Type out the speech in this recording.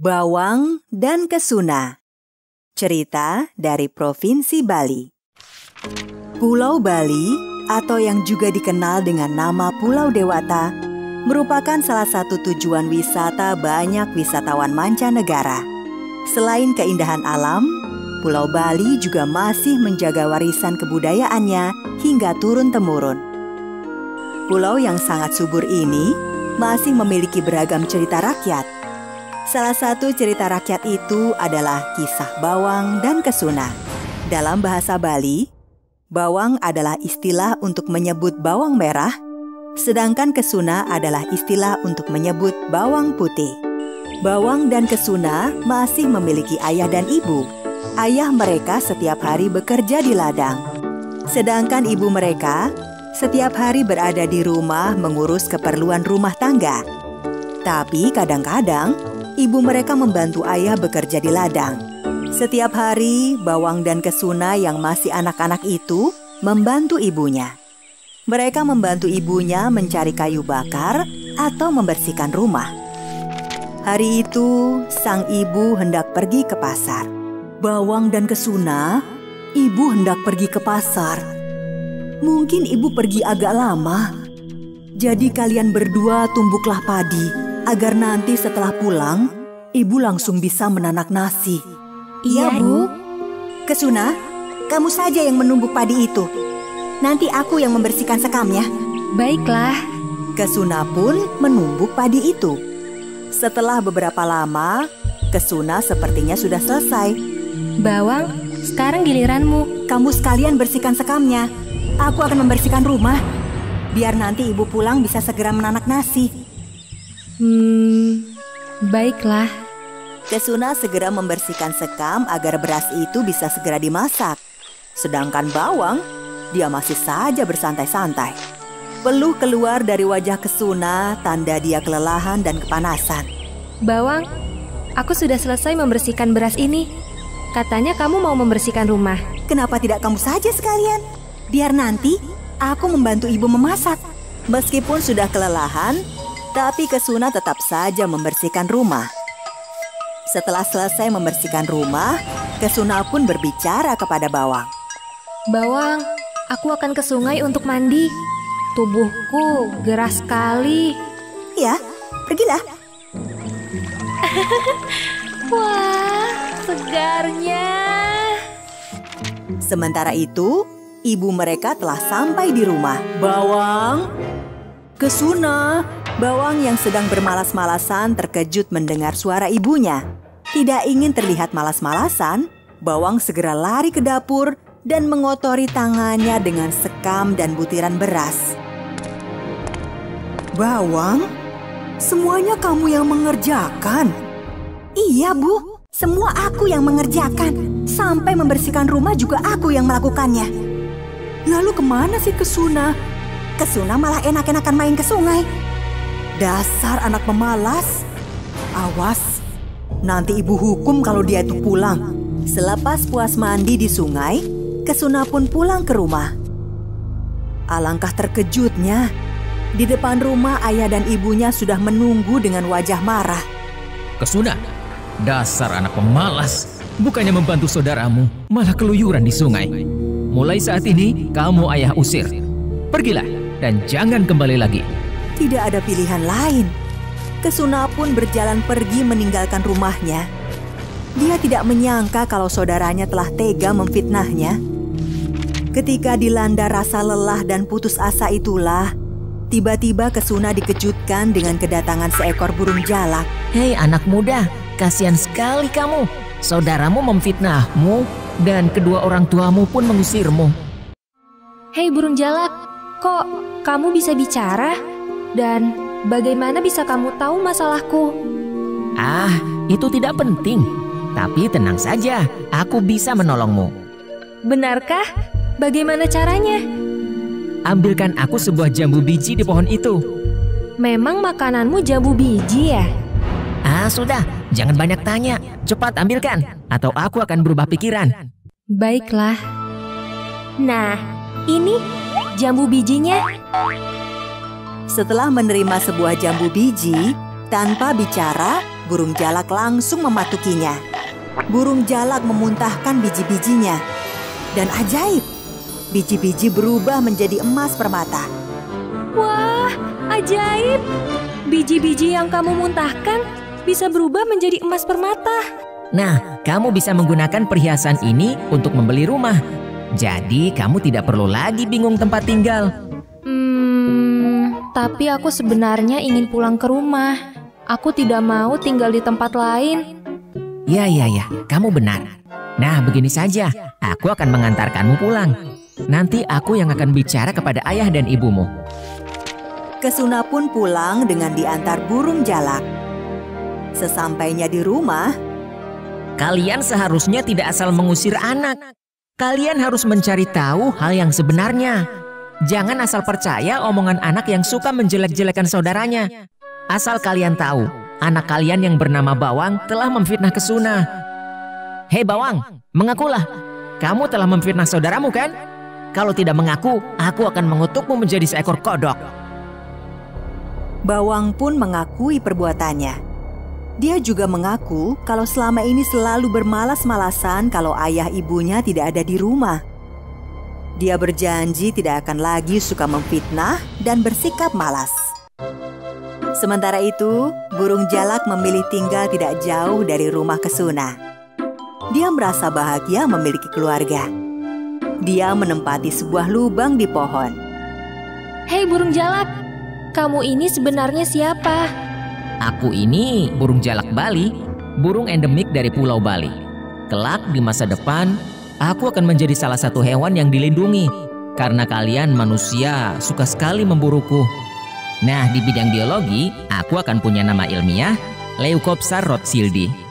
Bawang dan Kesuna. Cerita dari Provinsi Bali. Pulau Bali, atau yang juga dikenal dengan nama Pulau Dewata, merupakan salah satu tujuan wisata banyak wisatawan mancanegara. Selain keindahan alam, Pulau Bali juga masih menjaga warisan kebudayaannya hingga turun-temurun. Pulau yang sangat subur ini masih memiliki beragam cerita rakyat. Salah satu cerita rakyat itu adalah kisah Bawang dan Kesuna. Dalam bahasa Bali, bawang adalah istilah untuk menyebut bawang merah, sedangkan Kesuna adalah istilah untuk menyebut bawang putih. Bawang dan Kesuna masih memiliki ayah dan ibu. Ayah mereka setiap hari bekerja di ladang, sedangkan ibu mereka setiap hari berada di rumah mengurus keperluan rumah tangga. Tapi kadang-kadang, ibu mereka membantu ayah bekerja di ladang. Setiap hari, Bawang dan Kesuna yang masih anak-anak itu membantu ibunya. Mereka membantu ibunya mencari kayu bakar atau membersihkan rumah. Hari itu, sang ibu hendak pergi ke pasar. Bawang dan Kesuna, ibu hendak pergi ke pasar. Mungkin ibu pergi agak lama. Jadi kalian berdua tumbuklah padi, agar nanti setelah pulang, ibu langsung bisa menanak nasi. Iya, Bu. Kesuna, kamu saja yang menumbuk padi itu. Nanti aku yang membersihkan sekamnya. Baiklah. Kesuna pun menumbuk padi itu. Setelah beberapa lama, Kesuna sepertinya sudah selesai. Bawang, sekarang giliranmu. Kamu sekalian bersihkan sekamnya. Aku akan membersihkan rumah. Biar nanti ibu pulang bisa segera menanak nasi. Baiklah. Kesuna segera membersihkan sekam agar beras itu bisa segera dimasak. Sedangkan Bawang, dia masih saja bersantai-santai. Peluh keluar dari wajah Kesuna, tanda dia kelelahan dan kepanasan. Bawang, aku sudah selesai membersihkan beras ini. Katanya kamu mau membersihkan rumah. Kenapa tidak kamu saja sekalian? Biar nanti aku membantu ibu memasak. Meskipun sudah kelelahan, tapi Kesuna tetap saja membersihkan rumah. Setelah selesai membersihkan rumah, Kesuna pun berbicara kepada Bawang. Bawang, aku akan ke sungai untuk mandi. Tubuhku gerah sekali. Ya, pergilah. Wah, segarnya. Sementara itu, ibu mereka telah sampai di rumah. Bawang, Kesuna. Bawang yang sedang bermalas-malasan terkejut mendengar suara ibunya. Tidak ingin terlihat malas-malasan, Bawang segera lari ke dapur dan mengotori tangannya dengan sekam dan butiran beras. Bawang, semuanya kamu yang mengerjakan? Iya, Bu. Semua aku yang mengerjakan. Sampai membersihkan rumah juga aku yang melakukannya. Lalu kemana sih Kesuna? Kesuna malah enak-enakan main ke sungai. Dasar anak pemalas. Awas, nanti ibu hukum kalau dia itu pulang. Selepas puas mandi di sungai, Kesuna pun pulang ke rumah. Alangkah terkejutnya. Di depan rumah ayah dan ibunya sudah menunggu dengan wajah marah. Kesuna, dasar anak pemalas. Bukannya membantu saudaramu, malah keluyuran di sungai. Mulai saat ini, kamu ayah usir. Pergilah dan jangan kembali lagi. Tidak ada pilihan lain. Kesuna pun berjalan pergi meninggalkan rumahnya. Dia tidak menyangka kalau saudaranya telah tega memfitnahnya. Ketika dilanda rasa lelah dan putus asa itulah, tiba-tiba Kesuna dikejutkan dengan kedatangan seekor burung jalak. Hei anak muda, kasihan sekali kamu. Saudaramu memfitnahmu dan kedua orang tuamu pun mengusirmu. Hei burung jalak, kok kamu bisa bicara? Dan bagaimana bisa kamu tahu masalahku? Ah, itu tidak penting. Tapi tenang saja, aku bisa menolongmu. Benarkah? Bagaimana caranya? Ambilkan aku sebuah jambu biji di pohon itu. Memang makananmu jambu biji ya? Ah, sudah. Jangan banyak tanya. Cepat ambilkan, atau aku akan berubah pikiran. Baiklah. Nah, ini jambu bijinya. Setelah menerima sebuah jambu biji, tanpa bicara, burung jalak langsung mematukinya. Burung jalak memuntahkan biji-bijinya. Dan ajaib, biji-biji berubah menjadi emas permata. Wah, ajaib! Biji-biji yang kamu muntahkan bisa berubah menjadi emas permata. Nah, kamu bisa menggunakan perhiasan ini untuk membeli rumah. Jadi kamu tidak perlu lagi bingung tempat tinggal. Tapi aku sebenarnya ingin pulang ke rumah. Aku tidak mau tinggal di tempat lain. Ya, kamu benar. Nah, begini saja, aku akan mengantarkanmu pulang. Nanti aku yang akan bicara kepada ayah dan ibumu. Kesuna pun pulang dengan diantar burung jalak. Sesampainya di rumah, kalian seharusnya tidak asal mengusir anak. Kalian harus mencari tahu hal yang sebenarnya. Jangan asal percaya omongan anak yang suka menjelek-jelekan saudaranya. Asal kalian tahu, anak kalian yang bernama Bawang telah memfitnah Kesuna. Hei Bawang, mengakulah. Kamu telah memfitnah saudaramu kan? Kalau tidak mengaku, aku akan mengutukmu menjadi seekor kodok. Bawang pun mengakui perbuatannya. Dia juga mengaku kalau selama ini selalu bermalas-malasan kalau ayah ibunya tidak ada di rumah. Dia berjanji tidak akan lagi suka memfitnah dan bersikap malas. Sementara itu, burung jalak memilih tinggal tidak jauh dari rumah Kesuna. Dia merasa bahagia memiliki keluarga. Dia menempati sebuah lubang di pohon. Hei burung jalak, kamu ini sebenarnya siapa? Aku ini burung jalak Bali, burung endemik dari Pulau Bali. Kelak di masa depan, aku akan menjadi salah satu hewan yang dilindungi. Karena kalian manusia suka sekali memburuku. Nah, di bidang biologi, aku akan punya nama ilmiah Leucopsa rothschildi.